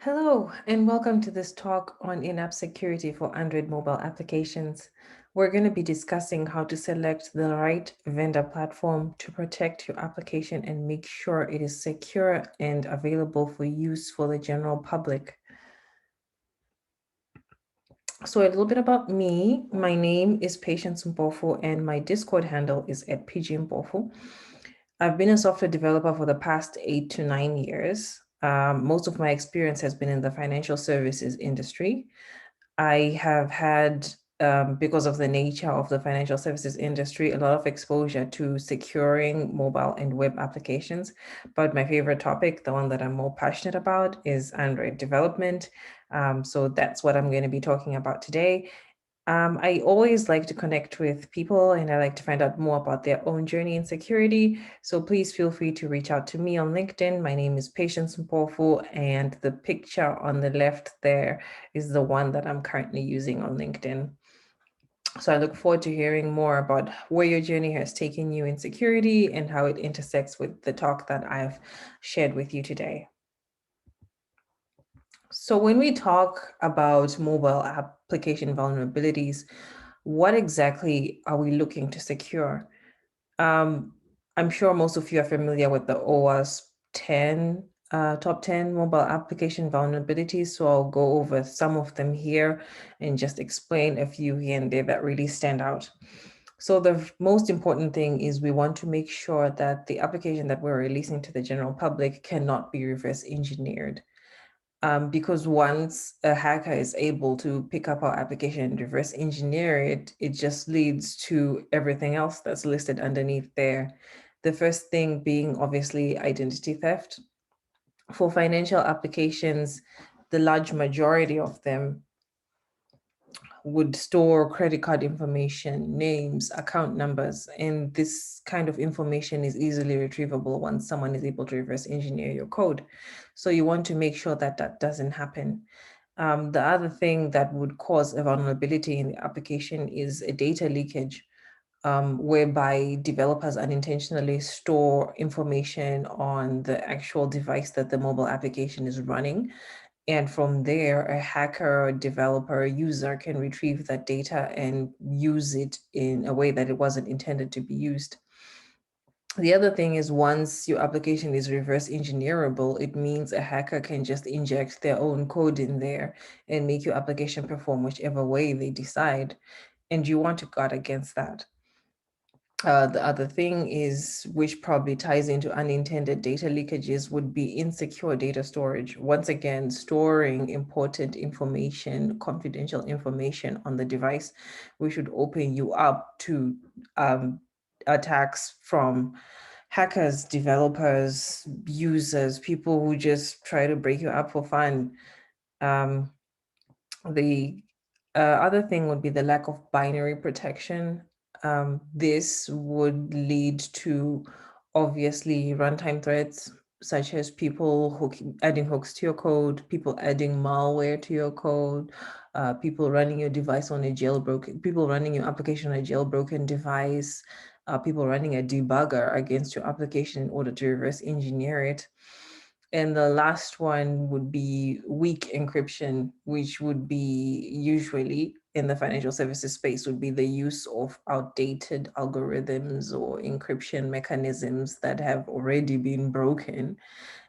Hello, and welcome to this talk on in-app security for Android mobile applications. We're going to be discussing how to select the right vendor platform to protect your application and make sure it is secure and available for use for the general public. So a little bit about me. My name is Patience Mpofu and my Discord handle is @pgmpofu. I've been a software developer for the past 8 to 9 years. Most of my experience has been in the financial services industry. I have had, because of the nature of the financial services industry, a lot of exposure to securing mobile and web applications. But my favorite topic, the one that I'm more passionate about, is Android development. So that's what I'm going to be talking about today. I always like to connect with people and I like to find out more about their own journey in security. So please feel free to reach out to me on LinkedIn. My name is Patience Mpofu, and the picture on the left there is the one that I'm currently using on LinkedIn. So I look forward to hearing more about where your journey has taken you in security and how it intersects with the talk that I've shared with you today. So when we talk about mobile application vulnerabilities, what exactly are we looking to secure? Um, I'm sure most of you are familiar with the OWASP 10, top 10 mobile application vulnerabilities. So I'll go over some of them here and just explain a few here and there that really stand out. So the most important thing is we want to make sure that the application that we're releasing to the general public cannot be reverse engineered. Because once a hacker is able to pick up our application and reverse engineer it, it just leads to everything else that's listed underneath there. The first thing being obviously identity theft. For financial applications, the large majority of them would store credit card information, names, account numbers, and this kind of information is easily retrievable once someone is able to reverse engineer your code. So you want to make sure that that doesn't happen. The other thing that would cause a vulnerability in the application is a data leakage, whereby developers unintentionally store information on the actual device that the mobile application is running. And from there, a hacker, developer, user can retrieve that data and use it in a way that it wasn't intended to be used. The other thing is once your application is reverse engineerable, it means a hacker can just inject their own code in there and make your application perform whichever way they decide. And you want to guard against that. The other thing is, which probably ties into unintended data leakages, would be insecure data storage. Once again, storing important information, confidential information on the device, we should open you up to attacks from hackers, developers, users, people who just try to break you up for fun. Um, the other thing would be the lack of binary protection. This would lead to obviously runtime threats, such as people adding hooks to your code, people adding malware to your code, people running your device on a jailbroken, people running your application on a jailbroken device, people running a debugger against your application in order to reverse engineer it. And the last one would be weak encryption, which would be usually in the financial services space would be the use of outdated algorithms or encryption mechanisms that have already been broken.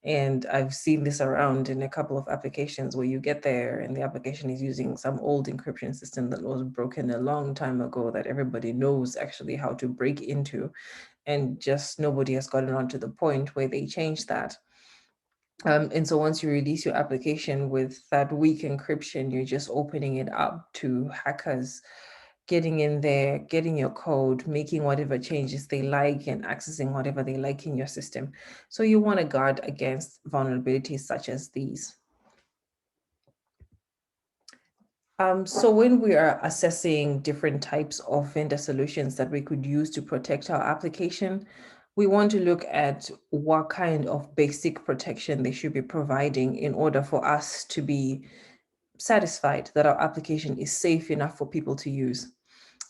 And I've seen this around in a couple of applications where you get there and the application is using some old encryption system that was broken a long time ago that everybody knows actually how to break into. And just nobody has gotten on to the point where they change that. And so once you release your application with that weak encryption, you're just opening it up to hackers getting in there, getting your code, making whatever changes they like and accessing whatever they like in your system. So you want to guard against vulnerabilities such as these. So when we are assessing different types of vendor solutions that we could use to protect our application, we want to look at what kind of basic protection they should be providing in order for us to be satisfied that our application is safe enough for people to use.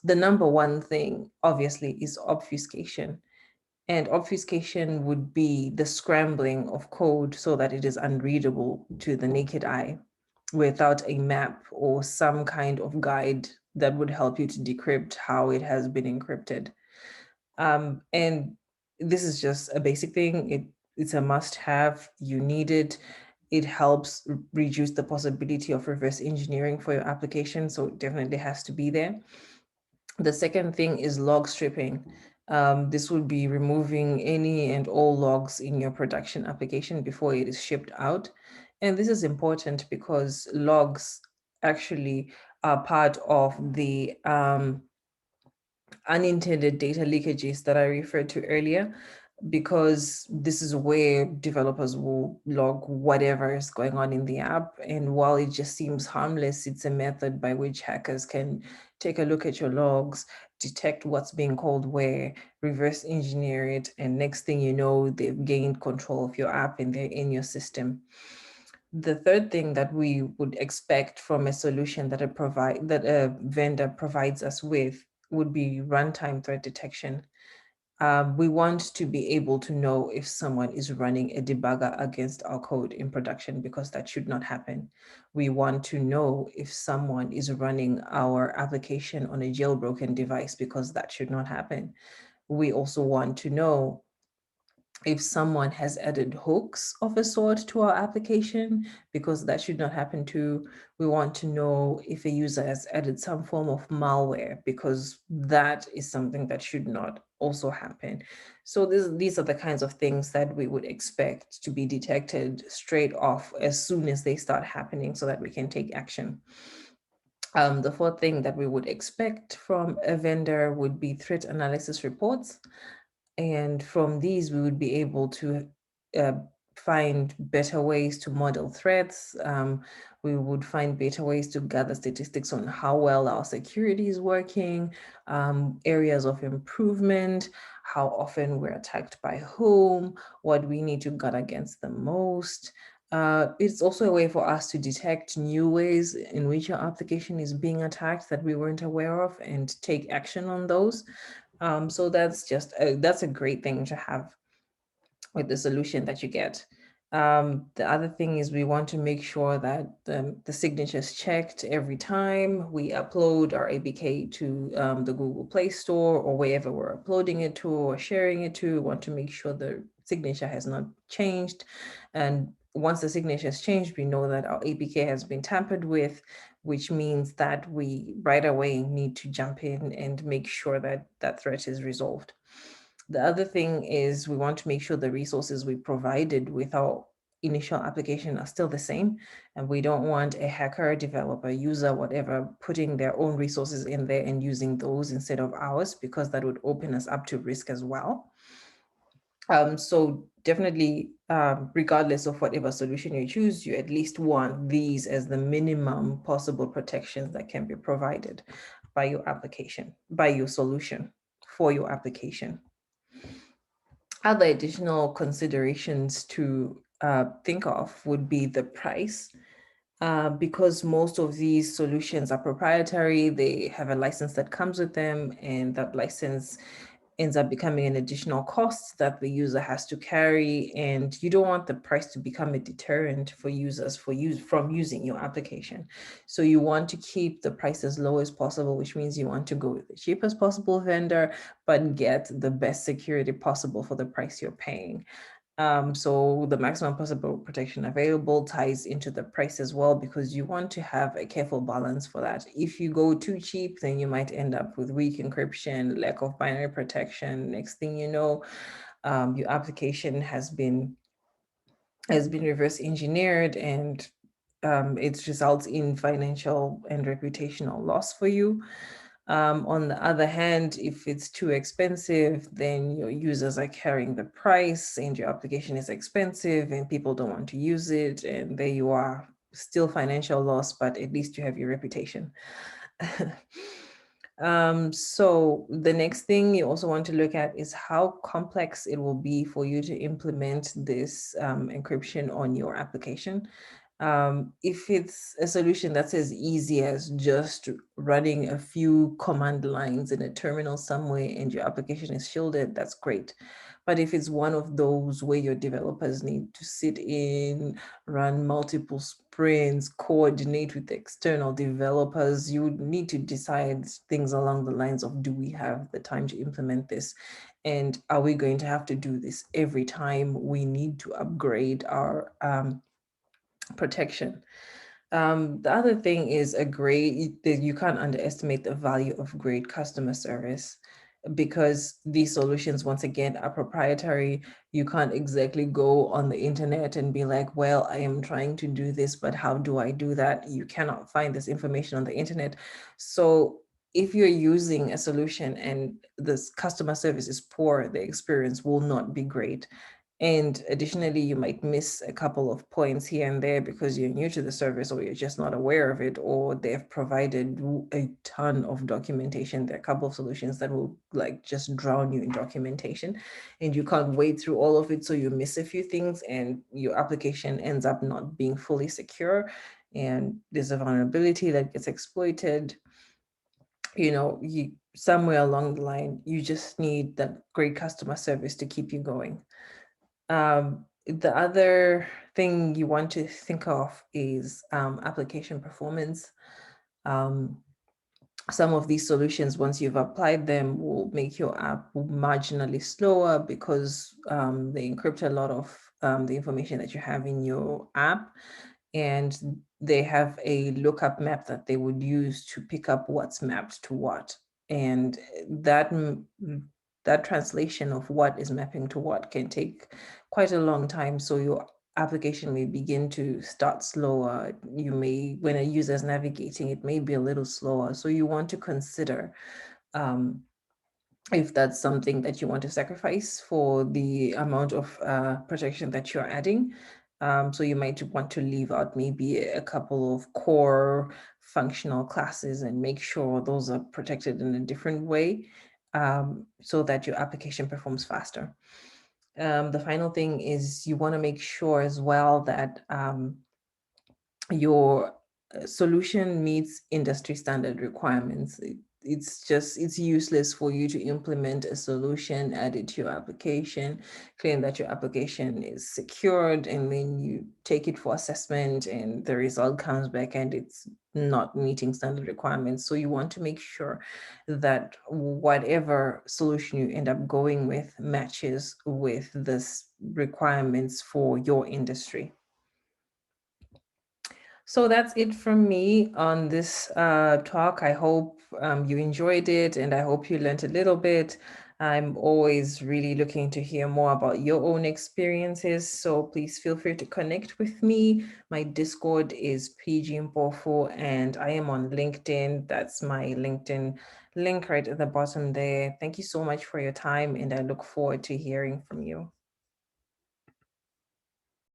The number one thing, obviously, is obfuscation. And obfuscation would be the scrambling of code so that it is unreadable to the naked eye without a map or some kind of guide that would help you to decrypt how it has been encrypted. And this is just a basic thing. It's a must have. You need it. It helps reduce the possibility of reverse engineering for your application. So it definitely has to be there. The second thing is log stripping. This would be removing any and all logs in your production application before it is shipped out. And this is important because logs actually are part of the unintended data leakages that I referred to earlier, because this is where developers will log whatever is going on in the app. And while it just seems harmless, it's a method by which hackers can take a look at your logs, detect what's being called where, reverse engineer it, and next thing you know, they've gained control of your app and they're in your system. The third thing that we would expect from a solution that a vendor provides us with would be runtime threat detection. We want to be able to know if someone is running a debugger against our code in production, because that should not happen. We want to know if someone is running our application on a jailbroken device, because that should not happen. We also want to know if someone has added hooks of a sort to our application, because that should not happen too. We want to know if a user has added some form of malware, because that is something that should not also happen. So these are the kinds of things that we would expect to be detected straight off as soon as they start happening, so that we can take action. The fourth thing that we would expect from a vendor would be threat analysis reports. And from these, we would be able to uh, find better ways to model threats. We would find better ways to gather statistics on how well our security is working, areas of improvement, how often we're attacked by whom, what we need to guard against the most. It's also a way for us to detect new ways in which our application is being attacked that we weren't aware of, and take action on those. So that's a great thing to have with the solution that you get. The other thing is we want to make sure that the signature is checked every time we upload our APK to the Google Play Store or wherever we're uploading it to or sharing it to. We want to make sure the signature has not changed. And once the signature has changed, we know that our APK has been tampered with, which means that we right away need to jump in and make sure that that threat is resolved. The other thing is we want to make sure the resources we provided with our initial application are still the same. And we don't want a hacker, developer, user, whatever, putting their own resources in there and using those instead of ours, because that would open us up to risk as well. So definitely, regardless of whatever solution you choose, you at least want these as the minimum possible protections that can be provided by your application, by your solution for your application. Other additional considerations to think of would be the price. Because most of these solutions are proprietary, they have a license that comes with them, and that license ends up becoming an additional cost that the user has to carry. And you don't want the price to become a deterrent for users from using your application. So you want to keep the price as low as possible, which means you want to go with the cheapest possible vendor, but get the best security possible for the price you're paying. So the maximum possible protection available ties into the price as well, because you want to have a careful balance for that. If you go too cheap, then you might end up with weak encryption, lack of binary protection. Next thing you know, your application has been reverse engineered, and it results in financial and reputational loss for you. On the other hand, if it's too expensive, then your users are carrying the price and your application is expensive and people don't want to use it. And there you are, still financial loss, but at least you have your reputation. So the next thing you also want to look at is how complex it will be for you to implement this encryption on your application. If it's a solution that's as easy as just running a few command lines in a terminal somewhere and your application is shielded, that's great. But if it's one of those where your developers need to sit in, run multiple sprints, coordinate with external developers, you would need to decide things along the lines of, do we have the time to implement this? And are we going to have to do this every time we need to upgrade our protection? The other thing is you can't underestimate the value of great customer service, because these solutions, once again, are proprietary. You can't exactly go on the internet and be like, well, I am trying to do this, but how do I do that? You cannot find this information on the internet. So if you're using a solution and this customer service is poor, the experience will not be great. And additionally, you might miss a couple of points here and there because you're new to the service, or you're just not aware of it, or they've provided a ton of documentation. There are a couple of solutions that will like just drown you in documentation, and you can't wade through all of it. So you miss a few things and your application ends up not being fully secure. And there's a vulnerability that gets exploited. Somewhere along the line, you just need that great customer service to keep you going. The other thing you want to think of is application performance. Um, some of these solutions, once you've applied them, will make your app marginally slower because they encrypt a lot of the information that you have in your app, and they have a lookup map that they would use to pick up what's mapped to what. And that translation of what is mapping to what can take quite a long time. So your application may begin to start slower. When a user is navigating, it may be a little slower. So you want to consider if that's something that you want to sacrifice for the amount of protection that you're adding. So you might want to leave out maybe a couple of core functional classes and make sure those are protected in a different way, so that your application performs faster. The final thing is you want to make sure as well that your solution meets industry standard requirements. It's useless for you to implement a solution, add it to your application, claim that your application is secured, and then you take it for assessment and the result comes back and it's not meeting standard requirements. So you want to make sure that whatever solution you end up going with matches with the requirements for your industry. So that's it from me on this talk. I hope you enjoyed it, and I hope you learned a little bit. I'm always really looking to hear more about your own experiences, so please feel free to connect with me. My Discord is PG Mpofu, and I am on LinkedIn. That's my LinkedIn link right at the bottom there. Thank you so much for your time, and I look forward to hearing from you.